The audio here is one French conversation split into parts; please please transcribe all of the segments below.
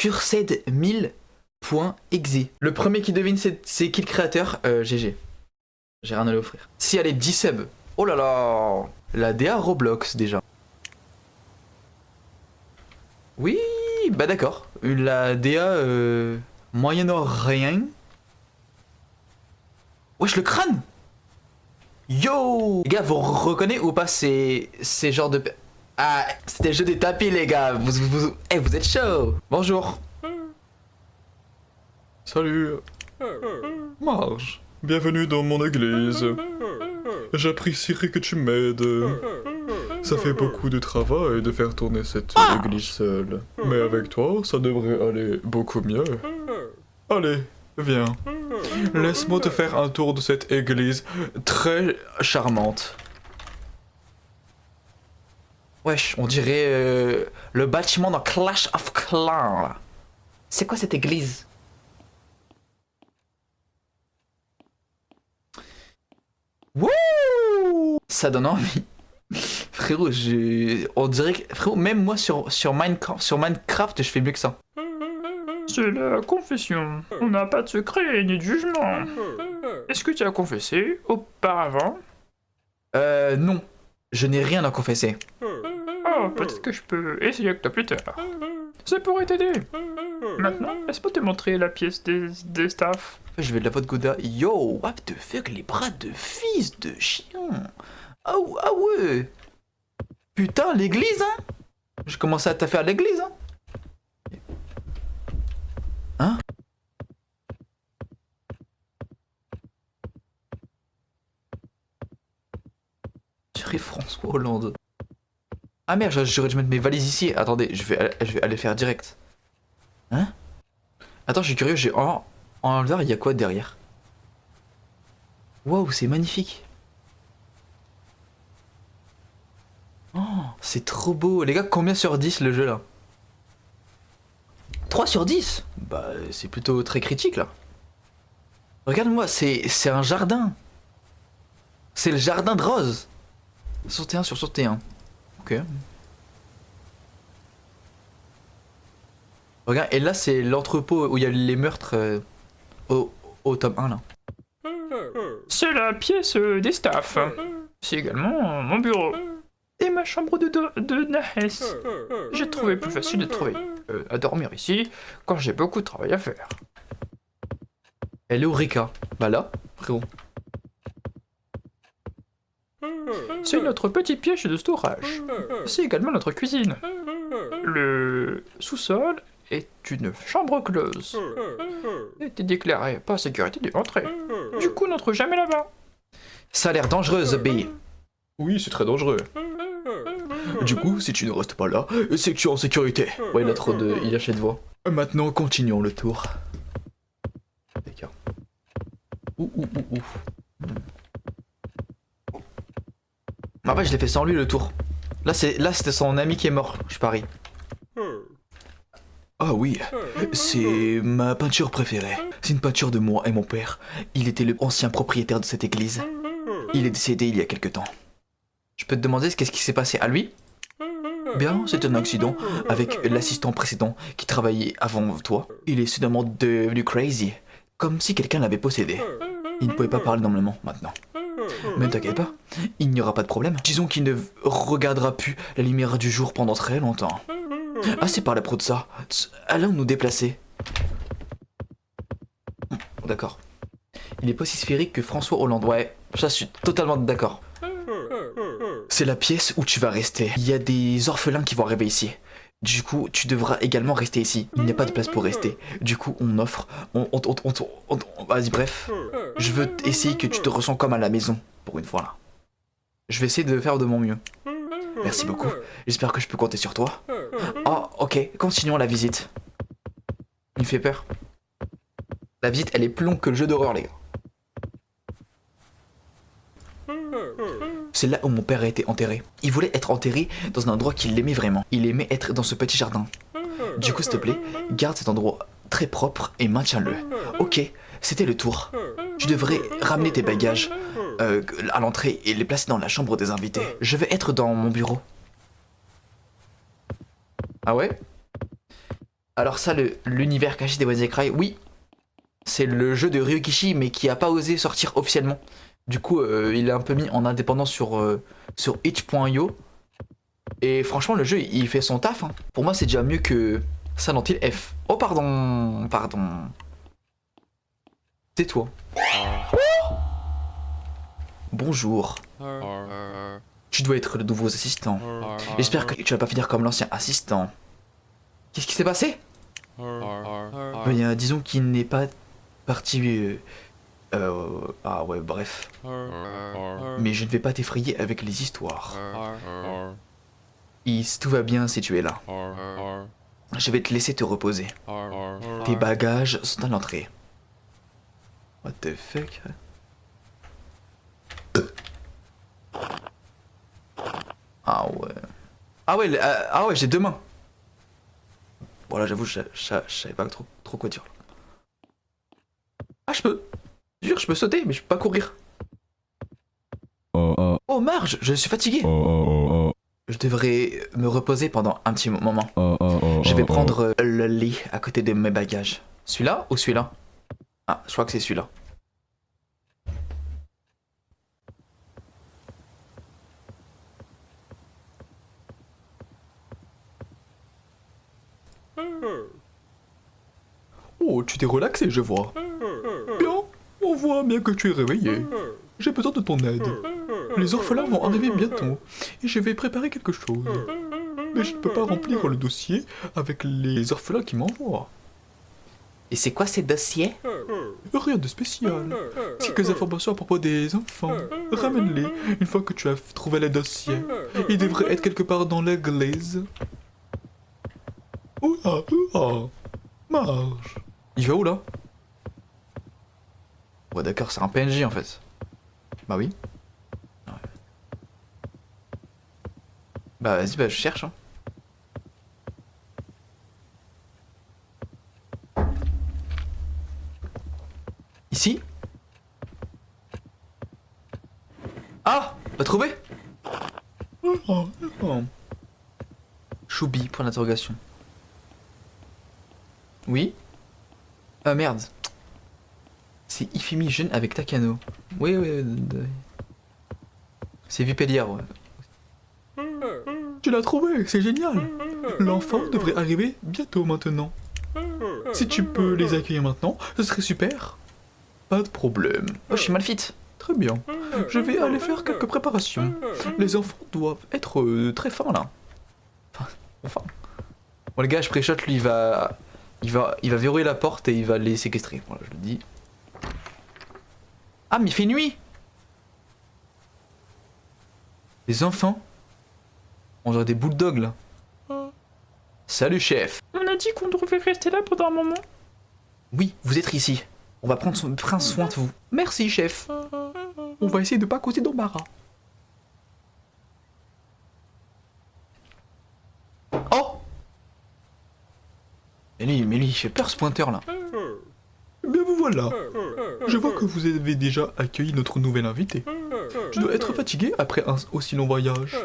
Cursed 1000.exe. Le premier qui devine c'est qui le créateur, GG. J'ai rien à lui offrir. Si elle est 10 subs. Oh là là. La DA Roblox déjà. Oui, bah d'accord. La DA Moyen-Orient. Wesh le crâne. Yo. Les gars, vous reconnaissez ou pas ces genres de... Ah, c'était le jeu des tapis les gars. Vous êtes chaud. Bonjour. Salut. Marge. Bienvenue dans mon église. J'apprécierais que tu m'aides. Ça fait beaucoup de travail de faire tourner cette église seule. Mais avec toi, ça devrait aller beaucoup mieux. Allez, viens. Laisse-moi te faire un tour de cette église très charmante. Wesh, on dirait le bâtiment dans Clash of Clans là. C'est quoi cette église? Wouh! Ça donne envie. Frérot, on dirait que... Frérot, même moi sur Minecraft, je fais mieux que ça. C'est la confession. On n'a pas de secret ni de jugement. Est-ce que tu as confessé auparavant? Non. Je n'ai rien à confesser. Oh, peut-être que je peux essayer avec toi plus tard. Ça pourrait t'aider. Maintenant, laisse-moi te montrer la pièce des staffs. Je vais de la voix de Goda. Yo, what the fuck, les bras de fils de chien. Ah ouais. Putain, l'église, hein. J'ai commencé à taffer à l'église, hein. Hein? Thierry François Hollande. Ah merde, j'aurais dû mettre mes valises ici. Attendez, je vais aller faire direct. Hein? Attends, je suis curieux, j'ai... En vert, il y a quoi derrière? Waouh, c'est magnifique. Oh, c'est trop beau. Les gars, combien sur 10 le jeu là? 3 sur 10? Bah, c'est plutôt très critique là. Regarde-moi, c'est un jardin. C'est le jardin de Rose. 61 sur 61. Ok. Regarde, et là c'est l'entrepôt où il y a les meurtres au tome 1 là. C'est la pièce des staffs. C'est également mon bureau. Et ma chambre de Nahès. J'ai trouvé plus facile de trouver à dormir ici quand j'ai beaucoup de travail à faire. Elle est où Rika? Bah là, frérot. C'est notre petite pièce de storage. C'est également notre cuisine. Le sous-sol est une chambre close. Elle était déclarée pas sécurité de l'entrée. Du coup, n'entre jamais là-bas. Ça a l'air dangereux, The Bee. Oui, c'est très dangereux. Du coup, si tu ne restes pas là, c'est que tu es en sécurité. Ouais, il a trop de... Il achète voix. Maintenant, continuons le tour. D'accord. Ouh. En fait, je l'ai fait sans lui le tour. Là, c'était son ami qui est mort, je parie. Ah oui, c'est ma peinture préférée. C'est une peinture de moi et mon père. Il était le ancien propriétaire de cette église. Il est décédé il y a quelque temps. Je peux te demander qu'est-ce qui s'est passé à lui? Bien, c'est un accident avec l'assistant précédent qui travaillait avant toi. Il est soudainement devenu crazy, comme si quelqu'un l'avait possédé. Il ne pouvait pas parler normalement maintenant. Mais ne t'inquiète pas, il n'y aura pas de problème. Disons qu'il ne regardera plus la lumière du jour pendant très longtemps. Assez parlé pro de ça. Allons nous déplacer. D'accord. Il est pas aussi sphérique que François Hollande. Ouais, ça je suis totalement d'accord. C'est la pièce où tu vas rester. Il y a des orphelins qui vont arriver ici. Du coup, tu devras également rester ici. Il n'y a pas de place pour rester. Du coup, on offre... Vas-y, bref. Je veux essayer que tu te ressens comme à la maison, pour une fois là. Je vais essayer de faire de mon mieux. Merci beaucoup. J'espère que je peux compter sur toi. Oh, ok. Continuons la visite. Il me fait peur. La visite, elle est plus longue que le jeu d'horreur, les gars. C'est là où mon père a été enterré. Il voulait être enterré dans un endroit qu'il aimait vraiment. Il aimait être dans ce petit jardin. Du coup, s'il te plaît, garde cet endroit très propre et maintiens-le. Ok, c'était le tour. Tu devrais ramener tes bagages à l'entrée et les placer dans la chambre des invités. Je vais être dans mon bureau. Ah ouais? Alors ça, l'univers caché des Devil May Cry, oui. C'est le jeu de Ryukishi, mais qui a pas osé sortir officiellement. Du coup, il est un peu mis en indépendant sur itch.io. Et franchement, le jeu, il fait son taf. Hein. Pour moi, c'est déjà mieux que Silent Hill F. Oh, pardon. Pardon. C'est toi. Bonjour. Tu dois être le nouveau assistant. J'espère que tu vas pas finir comme l'ancien assistant. Qu'est-ce qui s'est passé? Disons qu'il n'est pas parti... Ah ouais, bref. Mais je ne vais pas t'effrayer avec les histoires. Tout va bien si tu es là. Je vais te laisser te reposer. Tes bagages sont à l'entrée. What the fuck? Ah ouais. Ah ouais, j'ai deux mains. Bon là j'avoue, je savais pas trop quoi dire. Ah je peux. Jure, je peux sauter, mais je peux pas courir. Oh Marge, je suis fatigué. Je devrais me reposer pendant un petit moment. Je vais prendre le lit à côté de mes bagages. Celui-là ou celui-là? Ah, je crois que c'est celui-là. Oh, tu t'es relaxé, je vois. Bien, on voit bien que tu es réveillé. J'ai besoin de ton aide. Les orphelins vont arriver bientôt, et je vais préparer quelque chose. Mais je ne peux pas remplir le dossier avec les orphelins qui m'envoient. Et c'est quoi ces dossiers? Rien de spécial. Quelques informations à propos des enfants. Ramène-les une fois que tu as trouvé les dossiers. Ils devraient être quelque part dans l'église. Ouah, Marge. Il va où là? Ouais d'accord, c'est un PNJ en fait. Bah oui. Ouais. Bah vas-y, bah je cherche. Hein. Ici? Ah! T'as trouvé? Oh. Choubi, point d'interrogation. Oui? Ah merde. C'est Ifimi jeune avec Takano. Oui. C'est Vipellière, ouais. Tu l'as trouvé, c'est génial. L'enfant devrait arriver bientôt maintenant. Si tu peux les accueillir maintenant, ce serait super. Pas de problème. Oh, je suis mal fit. Très bien. Je vais aller faire quelques préparations. Les enfants doivent être très fins là. Enfin. Bon les gars, je pré-shot, lui il va verrouiller la porte et il va les séquestrer. Voilà, je le dis. Ah mais il fait nuit. Les enfants. On dirait des bulldogs là. Salut chef. On a dit qu'on devait rester là pendant un moment. Oui, vous êtes ici. On va prendre soin de vous. Merci chef. On va essayer de pas causer d'embarras. Oh. Mais lui, il fait peur ce pointeur là. Bien vous voilà. Je vois que vous avez déjà accueilli notre nouvel invité. Tu dois être fatigué après un aussi long voyage.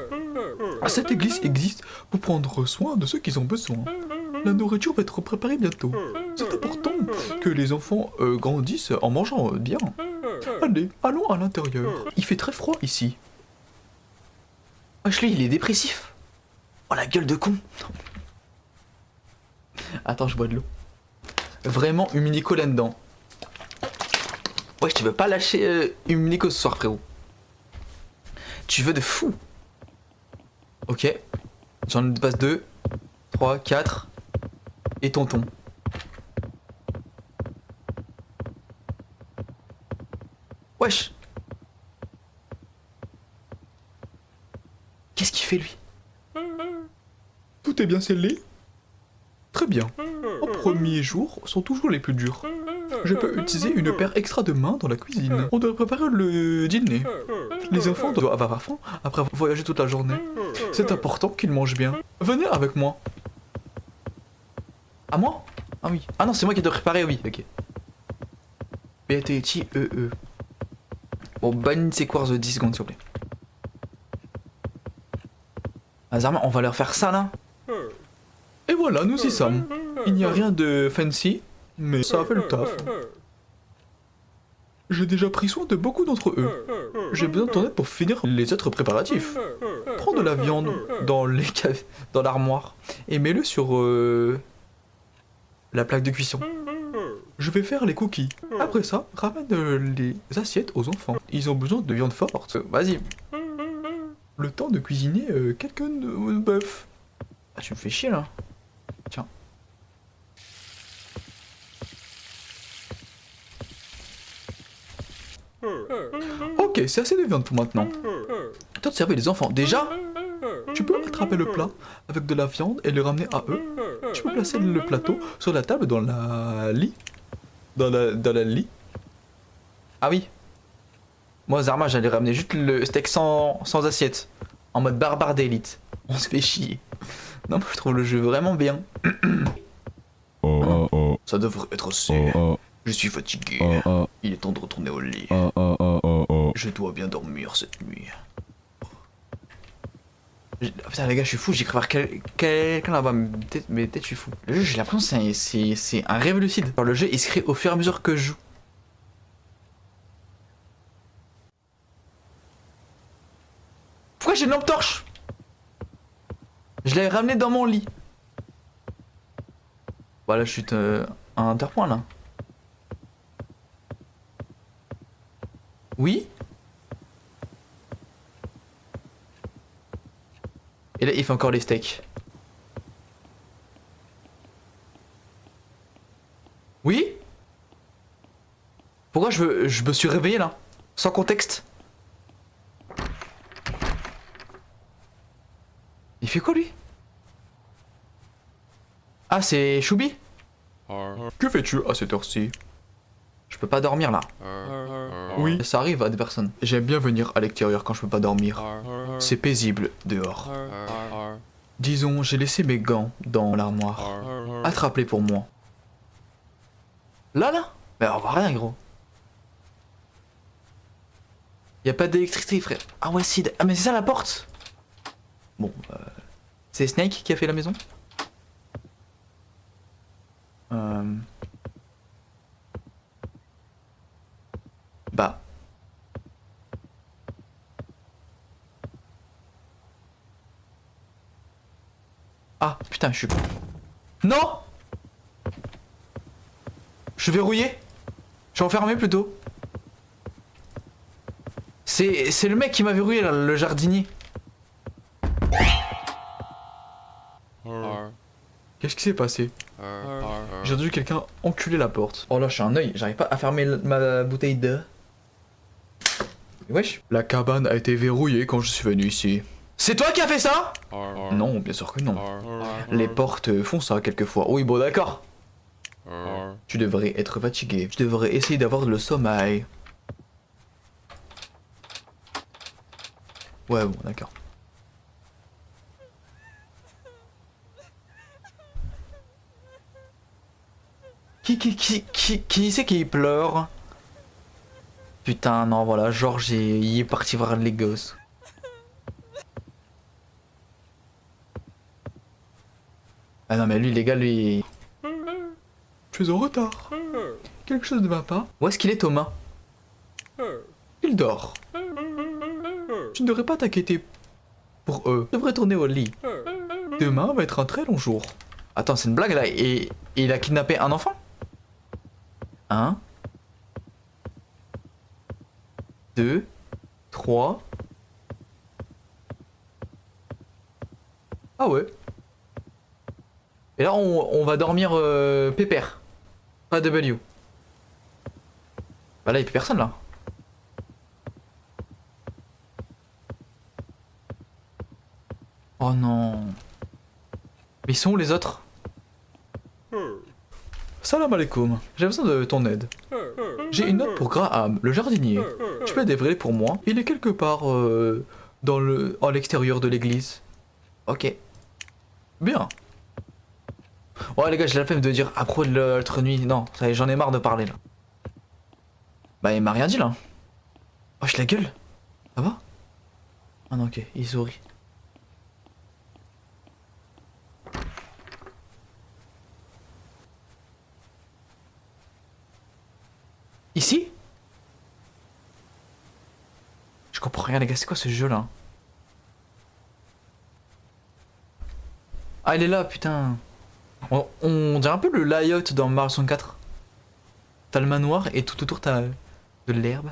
Cette église existe pour prendre soin de ceux qui ont besoin. La nourriture va être préparée bientôt. C'est important que les enfants grandissent en mangeant bien. Allez, allons à l'intérieur. Il fait très froid ici. Wesh lui, il est dépressif. Oh la gueule de con. Attends, je bois de l'eau. Vraiment Humilico là-dedans. Wesh, tu veux pas lâcher Humilico ce soir, frérot. Tu veux de fou. Ok. J'en passe 2, 3, 4. Et tonton. Wesh. Qu'est-ce qu'il fait lui? Tout est bien scellé? Très bien. En premier jour sont toujours les plus durs. Je peux utiliser une paire extra de mains dans la cuisine. On doit préparer le dîner. Les enfants doivent avoir faim après avoir voyagé toute la journée. C'est important qu'ils mangent bien. Venez avec moi. À moi? Ah oui. Ah non, c'est moi qui dois préparer, oui, ok. B-A-T-I-E-E. Bon, bannis ces quartz de 10 secondes, s'il vous plaît. Azarma, on va leur faire ça là. Et voilà, nous y sommes. Il n'y a rien de fancy, mais ça a fait le taf. J'ai déjà pris soin de beaucoup d'entre eux. J'ai besoin de ton aide pour finir les autres préparatifs. Prends de la viande dans dans l'armoire et mets-le sur la plaque de cuisson. Je vais faire les cookies. Après ça, ramène les assiettes aux enfants. Ils ont besoin de viande forte. Vas-y. Le temps de cuisiner quelques bœufs. Ah, tu me fais chier là. Tiens. Ok, c'est assez de viande pour maintenant. Toi de servir les enfants. Déjà, tu peux attraper le plat avec de la viande et le ramener à eux. Tu peux placer le plateau sur la table dans la lit. Dans la lit. Ah oui. Moi, Zarma, j'allais ramener juste le steak sans assiette. En mode barbare d'élite. On se fait chier. Non, mais je trouve le jeu vraiment bien. Ça devrait être assez. Je suis fatigué. Il est temps de retourner au lit. Je dois bien dormir cette nuit. Putain les gars, je suis fou, j'ai cru voir quelqu'un là-bas, mais peut-être je suis fou. Le jeu, j'ai l'impression que c'est un rêve lucide. Alors, le jeu, il se crée au fur et à mesure que je joue. Pourquoi j'ai une lampe torche? Je l'avais ramené dans mon lit. Voilà, je suis à un interpoint là. Oui? Et là, il fait encore les steaks. Oui? Pourquoi je me suis réveillé là? Sans contexte? Il fait quoi lui? Ah, c'est Choubi? Que fais-tu à cette heure-ci? Je peux pas dormir là. Oui. Ça arrive à des personnes. J'aime bien venir à l'extérieur quand je peux pas dormir. C'est paisible dehors. Disons, j'ai laissé mes gants dans l'armoire. Attrape-les pour moi. Là? Mais on voit rien, gros. Y a pas d'électricité, frère. Ah ouais, si. Ah, mais c'est ça la porte. Bon, c'est Snake qui a fait la maison. Bah. Ah, putain, je suis con. Non! Je suis verrouillé. Je suis enfermé plutôt. C'est le mec qui m'a verrouillé là, le jardinier. Qu'est-ce qui s'est passé? J'ai entendu quelqu'un enculer la porte. Oh là, je suis un œil, j'arrive pas à fermer ma bouteille d'eau. Wesh. La cabane a été verrouillée quand je suis venu ici. C'est toi qui as fait ça? Non, bien sûr que non. Les portes font ça quelquefois. Oui, bon, d'accord. Tu devrais être fatigué. Tu devrais essayer d'avoir le sommeil. Ouais, bon, d'accord. Qui c'est qui pleure? Putain, non, voilà, Georges, il est parti voir les gosses. Ah non, mais lui, les gars, lui... Tu es en retard. Quelque chose ne va pas. Où est-ce qu'il est, Thomas? Il dort. Tu ne devrais pas t'inquiéter pour eux. Tu devrais tourner au lit. Demain va être un très long jour. Attends, c'est une blague, là. Et il a kidnappé un enfant? 1, 2, 3. Ah ouais. Et là, on va dormir pépère. Pas W. Bah là, il n'y a plus personne là. Oh non. Mais ils sont où les autres? Salam alaikum. J'ai besoin de ton aide. J'ai une note pour Graham, le jardinier. Tu peux la dévriller pour moi? Il est quelque part à l'extérieur de l'église. Ok. Bien. Ouais les gars, j'ai la flemme de dire à propos de l'autre nuit. Non, ça y est, j'en ai marre de parler là. Bah il m'a rien dit là. Oh je la gueule. Ça va? Ah non ok, il sourit. Ici? Je comprends rien les gars, c'est quoi ce jeu là? Ah il est là putain. On dirait un peu le layout dans Mario 64. T'as le manoir et tout autour t'as de l'herbe.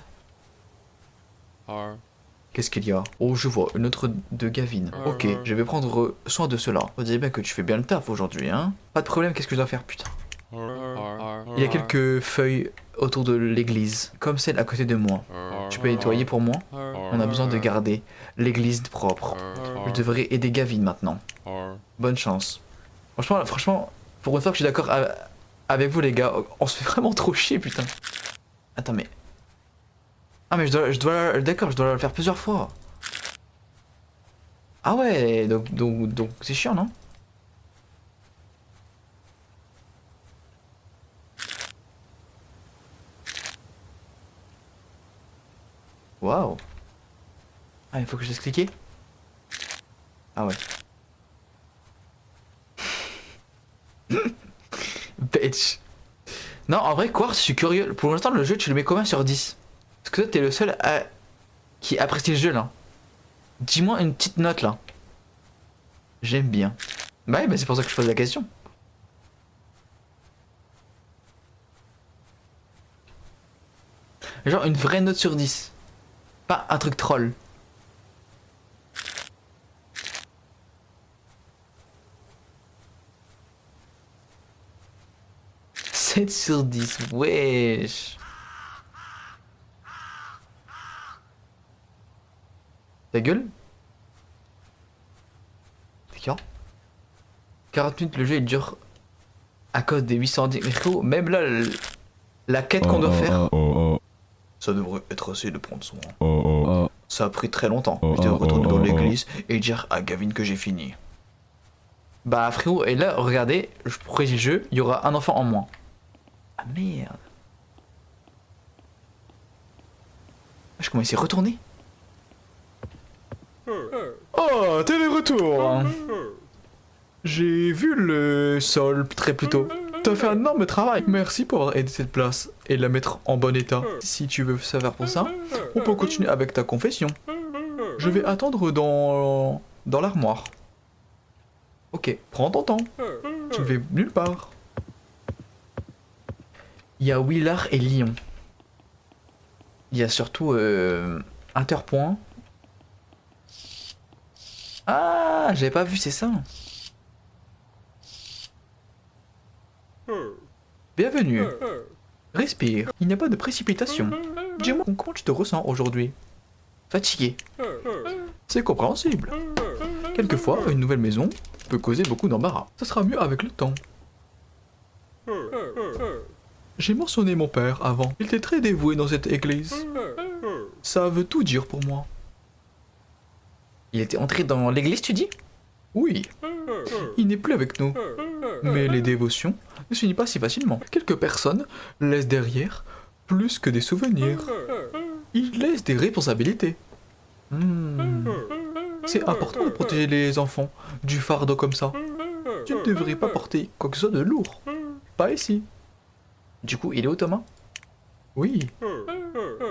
Qu'est-ce qu'il y a? Oh je vois, une autre de Gavin. Ok, je vais prendre soin de cela. On dirait bien que tu fais bien le taf aujourd'hui hein. Pas de problème, qu'est-ce que je dois faire putain? Il y a quelques feuilles autour de l'église, comme celle à côté de moi. Tu peux nettoyer pour moi? On a besoin de garder l'église propre. Je devrais aider Gavin maintenant. Bonne chance. Franchement, pour une fois que je suis d'accord avec vous les gars, on se fait vraiment trop chier putain. Attends mais... Ah mais d'accord, je dois le faire plusieurs fois. Ah ouais, donc c'est chiant non? Waouh. Ah il faut que je laisse cliquer? Ah ouais. Bitch. Non, en vrai, Quartz, je suis curieux. Pour l'instant, le jeu, tu le mets combien sur 10? Parce que toi, t'es le seul qui apprécie le jeu, là. Dis-moi une petite note, là. J'aime bien. Bah oui, bah c'est pour ça que je pose la question. Genre une vraie note sur 10. Pas un truc troll. Sur 10, wesh. Ta gueule? D'accord. 40 minutes, le jeu il dure à cause des 810. Mais frérot, même là, la quête qu'on doit faire, ça devrait être assez de prendre soin. Ça a pris très longtemps. Je dois retourner dans l'église et dire à Gavin que j'ai fini. Bah frérot, et là, regardez, je précise le jeu, il y aura un enfant en moins. Ah merde. Je commence à y retourner. Oh, t'es de retour. J'ai vu le sol très plus tôt. T'as fait un énorme travail. Merci pour avoir aidé cette place et la mettre en bon état. Si tu veux savoir pour ça, on peut continuer avec ta confession. Je vais attendre dans l'armoire. Ok, prends ton temps. Tu ne vais nulle part. Il y a Willard et Lyon. Il y a surtout Interpoint. Ah, j'avais pas vu, c'est ça. Bienvenue. Respire. Il n'y a pas de précipitation. Dis-moi comment tu te ressens aujourd'hui. Fatigué. C'est compréhensible. Quelquefois, une nouvelle maison peut causer beaucoup d'embarras. Ça sera mieux avec le temps. J'ai mentionné mon père avant. Il était très dévoué dans cette église. Ça veut tout dire pour moi. Il était entré dans l'église, tu dis? Oui. Il n'est plus avec nous. Mais les dévotions ne se finissent pas si facilement. Quelques personnes laissent derrière plus que des souvenirs. Ils laissent des responsabilités. C'est important de protéger les enfants du fardeau comme ça. Tu ne devrais pas porter quoi que ce soit de lourd. Pas ici. Du coup, il est où Thomas? Oui.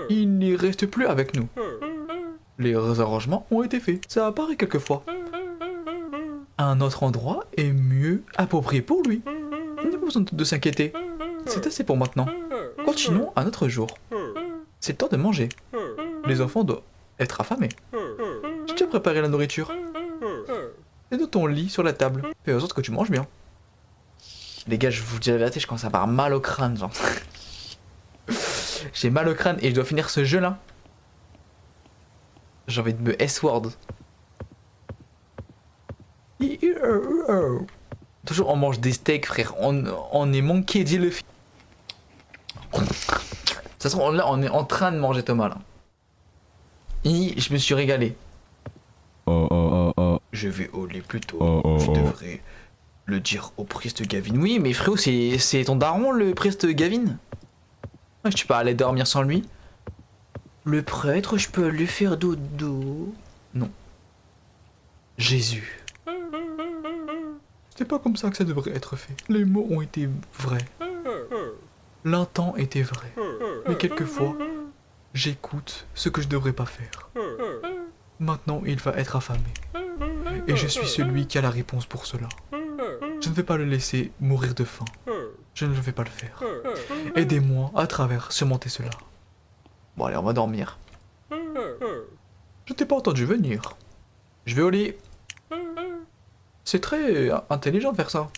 Il n'y reste plus avec nous. Les arrangements ont été faits. Ça apparaît quelquefois. Un autre endroit est mieux approprié pour lui. Il n'y a pas besoin de s'inquiéter. C'est assez pour maintenant. Continuons un autre jour. C'est le temps de manger. Les enfants doivent être affamés. J'ai déjà préparé la nourriture. C'est dans ton lit sur la table. Fais en sorte que tu manges bien. Les gars, je vous dis la vérité, je commence à avoir mal au crâne, genre. J'ai mal au crâne et je dois finir ce jeu là. J'ai envie de me S-word. Toujours on mange des steaks, frère. On est manqué, dit le fils. De toute façon, là, on est en train de manger Thomas là. Et je me suis régalé. Je vais au lit plus tôt. Je devrais le dire au priest Gavin. Oui, mais frérot, c'est ton daron, le priest Gavin? Je suis pas allé dormir sans lui. Le prêtre, je peux lui faire dodo. Non. Jésus. C'était pas comme ça que ça devrait être fait. Les mots ont été vrais. L'intent était vrai. Mais quelquefois, j'écoute ce que je devrais pas faire. Maintenant, il va être affamé. Et je suis celui qui a la réponse pour cela. Je ne vais pas le laisser mourir de faim. Je ne vais pas le faire. Aidez-moi à travers surmonter cela. Bon, allez, on va dormir. Je t'ai pas entendu venir. Je vais au lit. C'est très intelligent de faire ça.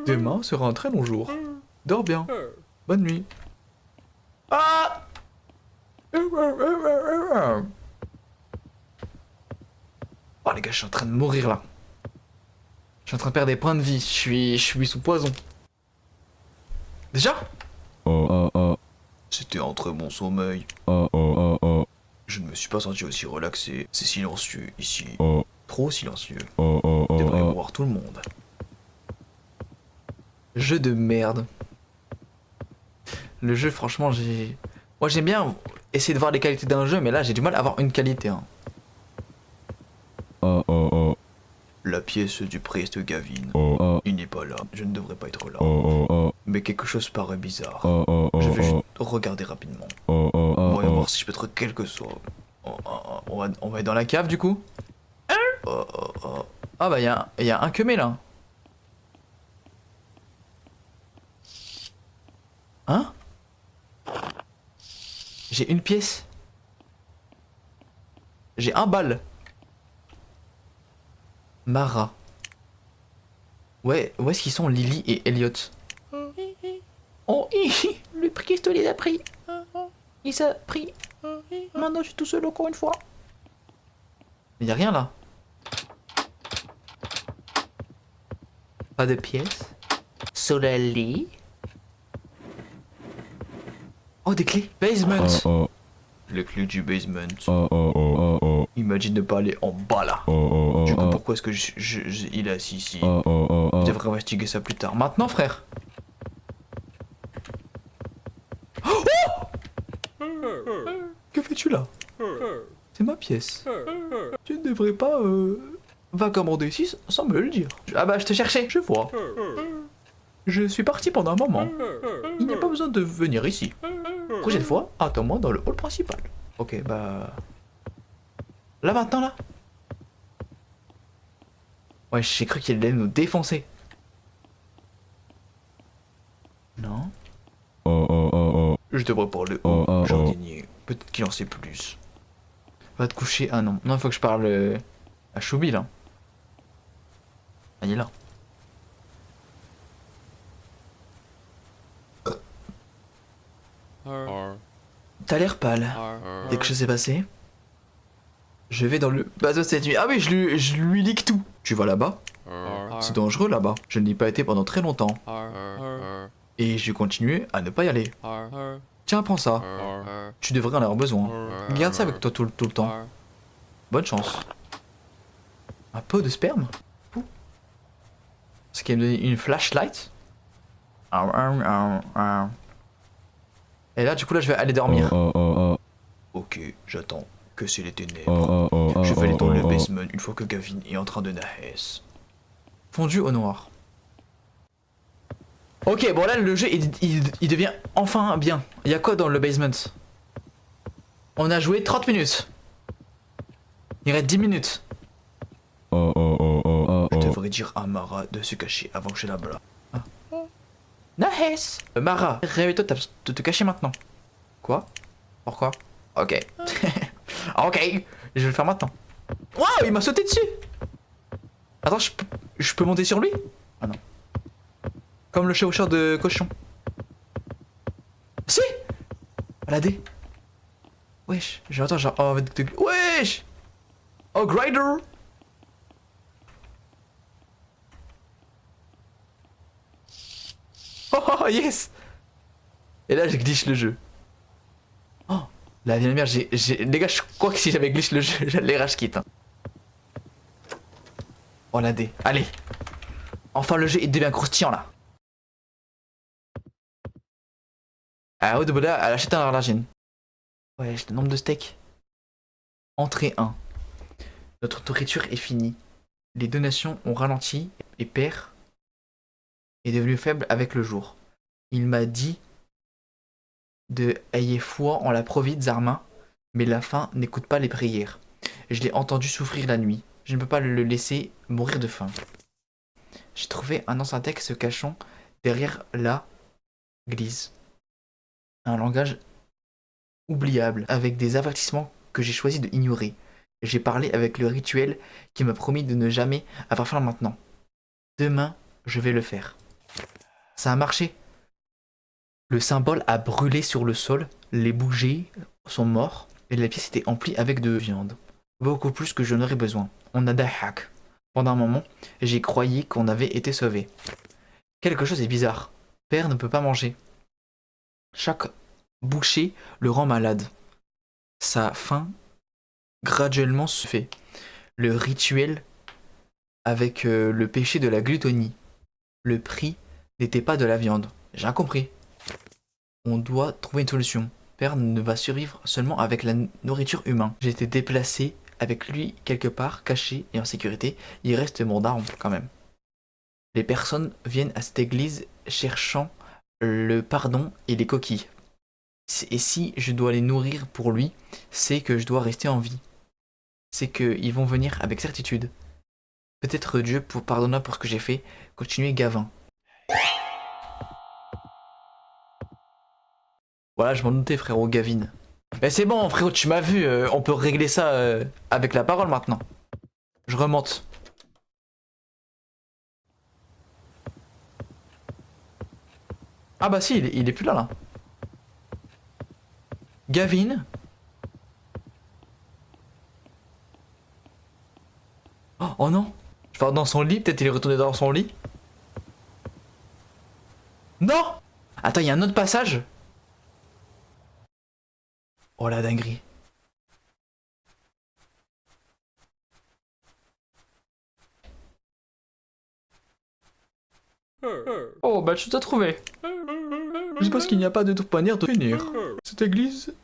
Demain sera un très long jour. Dors bien. Bonne nuit. Ah! Oh les gars, je suis en train de mourir là. Je suis en train de perdre des points de vie. Je suis sous poison. Déjà? C'était entre mon sommeil. Je ne me suis pas senti aussi relaxé. C'est silencieux ici. Trop silencieux. Je devrais voir tout le monde. Jeu de merde. Le jeu, franchement, moi j'aime bien essayer de voir les qualités d'un jeu, mais là j'ai du mal à avoir une qualité. Hein. La pièce du priest Gavin. Il n'est pas là. Je ne devrais pas être là. Mais quelque chose paraît bizarre. Je vais juste regarder rapidement. Voyons voir si je peux trouver quelque chose. On va être dans la cave du coup. Ah bah y a un queumé là. Hein? J'ai une pièce. J'ai un bal. Mara. Ouais, où est-ce qu'ils sont Lily et Elliot? Oh, le priest les a pris. Il s'est pris. Maintenant je suis tout seul encore une fois. Mais y a rien là. Pas de pièces. Sur le lit. Oh, des clés. Basement. Les clés du basement. Imagine ne pas aller en bas là. Du coup, pourquoi est-ce que il est assis ici? Je devrais investiguer ça plus tard. Maintenant, frère. Oh! Que fais-tu là? C'est ma pièce. Tu ne devrais pas vagabonder ici sans me le dire. Ah bah, je te cherchais. Je vois. Je suis parti pendant un moment. Il n'y a pas besoin de venir ici. Prochaine fois. Attends-moi dans le hall principal. Ok, bah... Là maintenant, là? Ouais, j'ai cru qu'il allait nous défoncer. Non? Je devrais parler au jardinier. Peut-être qu'il en sait plus. Va te coucher. Ah non, non, il faut que je parle à Choubi là. Ah, il est là. T'as l'air pâle. Quelque chose s'est passé? Je vais dans le bateau cette nuit. Ah oui, je lui leak tout. Tu vas là-bas? C'est dangereux là-bas. Je n'y ai pas été pendant très longtemps. Et j'ai continué à ne pas y aller. Tiens, prends ça. Tu devrais en avoir besoin. Garde ça avec toi tout le temps. Bonne chance. Un pot de sperme? Ce qui me donne une flashlight? Et là, du coup, là, je vais aller dormir. Ok, j'attends que c'est les ténèbres. Je vais aller dans le basement une fois que Gavin est en train de naher. Fondu au noir. Ok, bon là, le jeu, il devient enfin bien. Il y a quoi dans le basement? On a joué 30 minutes. Il reste 10 minutes. Je devrais dire à Mara de se cacher avant que je la blague. Nice. Mara, réveille-toi de te cacher maintenant. Quoi? Pourquoi? Ok. Ok, je vais le faire maintenant. Waouh, il m'a sauté dessus. Attends, je peux monter sur lui? Ah non. Comme le chevaucheur de cochon. Si. Baladé. Wesh, j'entends genre... Oh, wesh. Oh, Grider. Oh, yes. Et là, je glitch le jeu. Oh, la lumière, les gars, je crois que si j'avais glitch le jeu, j'allais rage quitte. Hein. Oh, la D. Allez. Enfin, le jeu, il devient croustillant, là. Ah, oui, de là, elle achète un arlagine. Ouais, j'ai le nombre de steaks. Entrée 1. Notre nourriture est finie. Les donations ont ralenti et Père est devenu faible avec le jour. Il m'a dit de ayez foi en la Provide Zarma, mais la faim n'écoute pas les prières. Je l'ai entendu souffrir la nuit. Je ne peux pas le laisser mourir de faim. J'ai trouvé un ancien texte se cachant derrière la glise. Un langage oubliable, avec des avertissements que j'ai choisi de ignorer. J'ai parlé avec le rituel qui m'a promis de ne jamais avoir faim maintenant. Demain, je vais le faire. Ça a marché. Le symbole a brûlé sur le sol, les bougies sont morts et la pièce était emplie avec de viande. Beaucoup plus que je n'aurais besoin. On a dahak. Pendant un moment, j'ai croyé qu'on avait été sauvé. Quelque chose est bizarre. Père ne peut pas manger. Chaque bouchée le rend malade. Sa faim graduellement se fait. Le rituel avec le péché de la glutonie. Le prix n'était pas de la viande. J'ai rien compris. On doit trouver une solution. Père ne va survivre seulement avec la nourriture humaine. J'ai été déplacé avec lui quelque part, caché et en sécurité. Il reste mon daron quand même. Les personnes viennent à cette église cherchant le pardon et les coquilles. Et si je dois les nourrir pour lui, c'est que je dois rester en vie. C'est qu'ils vont venir avec certitude. Peut-être Dieu pardonnera pour ce que j'ai fait. Continuez Gavin. Voilà, je m'en doutais frérot, Gavin. Mais c'est bon frérot, tu m'as vu, on peut régler ça avec la parole maintenant. Je remonte. Ah bah si, il est plus là. Gavin. Oh non. Je vais voir dans son lit, peut-être il est retourné dans son lit. Non. Attends, il y a un autre passage. Oh la dinguerie. Oh, bah tu t'as trouvé. Je suppose qu'il n'y a pas d'autre manière de finir. Cette église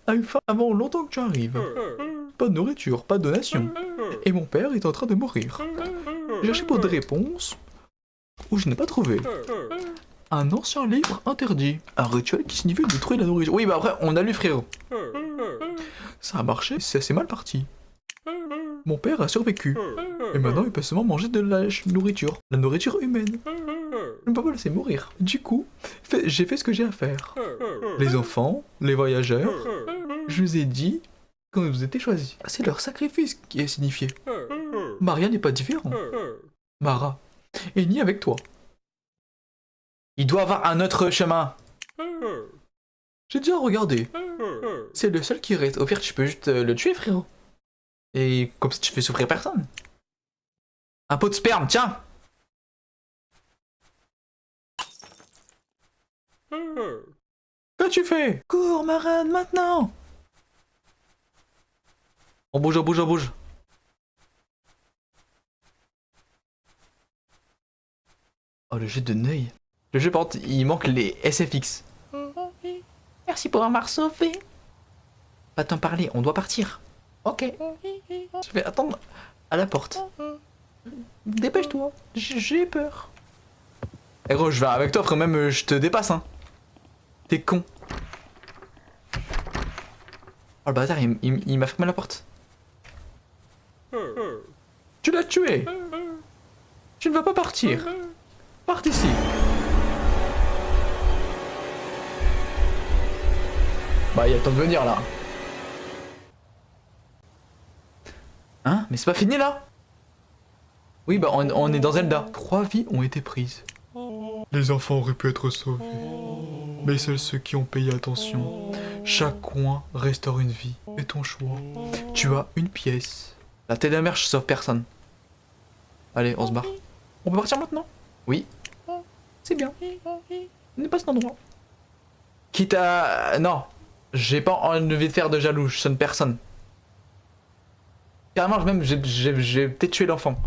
a eu faim avant longtemps que tu arrives. Pas de nourriture, pas de donation. Et mon père est en train de mourir. J'ai cherché pour des réponses où je n'ai pas trouvé. Un ancien livre interdit. Un rituel qui signifie de trouver la nourriture. Oui bah après on a lu frérot. Ça a marché, c'est assez mal parti. Mon père a survécu. Et maintenant il peut seulement manger de la nourriture. La nourriture humaine. Je ne peux pas le laisser mourir. Du coup, j'ai fait ce que j'ai à faire. Les enfants, les voyageurs, je vous ai dit quand vous étiez choisis. C'est leur sacrifice qui est signifié. Maria n'est pas différent. Mara est ni avec toi. Il doit avoir un autre chemin. J'ai déjà regardé. C'est le seul qui reste. Au pire tu peux juste le tuer frérot. Et comme ça tu fais souffrir personne. Un pot de sperme, tiens. Qu'as-tu fait? Cours marraine maintenant. On bouge, on bouge, on bouge. Oh le jeu de neuil. Le jeu par contre il manque les SFX. Merci pour avoir sauvé. Pas t'en parler, on doit partir. Ok. Je vais attendre à la porte. Dépêche-toi, j'ai peur. Eh gros, je vais avec toi frère, même je te dépasse hein. T'es con. Oh le bâtard, il m'a fermé la porte. Tu l'as tué. Tu ne vas pas partir. Parte ici. Bah il y a le temps de venir là. Hein? Mais c'est pas fini là? Oui bah on est dans Zelda. 3 vies ont été prises. Les enfants auraient pu être sauvés. Mais seuls ceux qui ont payé attention. Chaque coin restaure une vie. Et ton choix. Tu as une pièce. La tête de la mer, je sauve personne. Allez, on se barre. On peut partir maintenant? Oui. C'est bien. On n'est pas cet endroit. Quitte à... Non. J'ai pas envie de faire de jaloux, je sonne personne. Carrément, même, j'ai peut-être tué l'enfant.